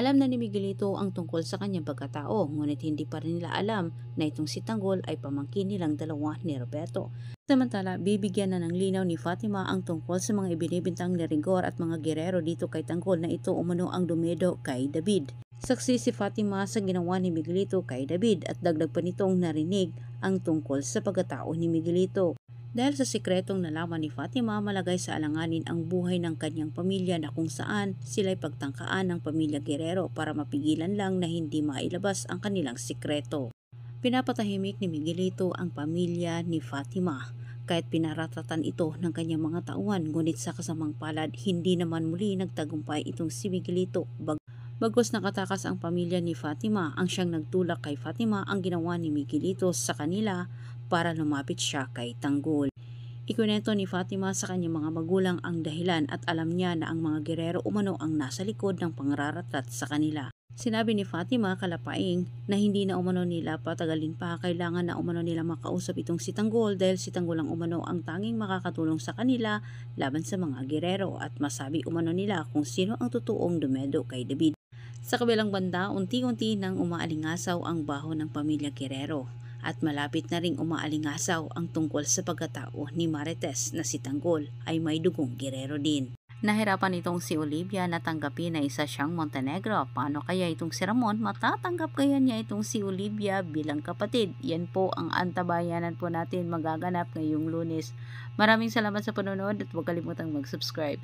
Alam na ni Miguelito ang tungkol sa kanyang pagkatao, ngunit hindi pa rin nila alam na itong si Tanggol ay pamangkin nilang dalawa ni Roberto. Samantala, bibigyan na ng linaw ni Fatima ang tungkol sa mga ibinibintang ni Rigor at mga gerero dito kay Tanggol na ito umano ang dumedo kay David. Saksi si Fatima sa ginawa ni Miguelito kay David at dagdag pa nitong narinig ang tungkol sa pagkatao ni Miguelito. Dahil sa sikretong nalaman ni Fatima, malagay sa alanganin ang buhay ng kanyang pamilya na kung saan sila'y pagtangkaan ng pamilya Guerrero para mapigilan lang na hindi mailabas ang kanilang sikreto. Pinapatahimik ni Miguelito ang pamilya ni Fatima kahit pinaratatan ito ng kanyang mga tauhan, ngunit sa kasamang palad hindi naman muli nagtagumpay itong si Miguelito. Bagkus nakatakas ang pamilya ni Fatima, ang siyang nagtulak kay Fatima ang ginawa ni Miguelito sa kanila para lumapit siya kay Tanggol. Ikwento ni Fatima sa kanyang mga magulang ang dahilan at alam niya na ang mga gerero umano ang nasa likod ng pangraratat sa kanila. Sinabi ni Fatima kalapaing na hindi na umano nila patagalin pa, kailangan na umano nila makausap itong si Tanggol dahil si Tanggol ang umano ang tanging makakatulong sa kanila laban sa mga gerero at masabi umano nila kung sino ang totoong dumedo kay David. Sa kabilang banda, unti-unti nang umaalingasaw ang baho ng pamilya Guerrero at malapit na ring umaalingasaw ang tungkol sa pagkatao ni Marites na si Tanggol ay may dugong Guerrero din. Nahirapan itong si Olivia na tanggapin na isa siyang Montenegro. Paano kaya itong si Ramon? Matatanggap kaya niya itong si Olivia bilang kapatid? Yan po ang antabayanan po natin magaganap ngayong Lunes. Maraming salamat sa panonood at huwag kalimutang mag-subscribe.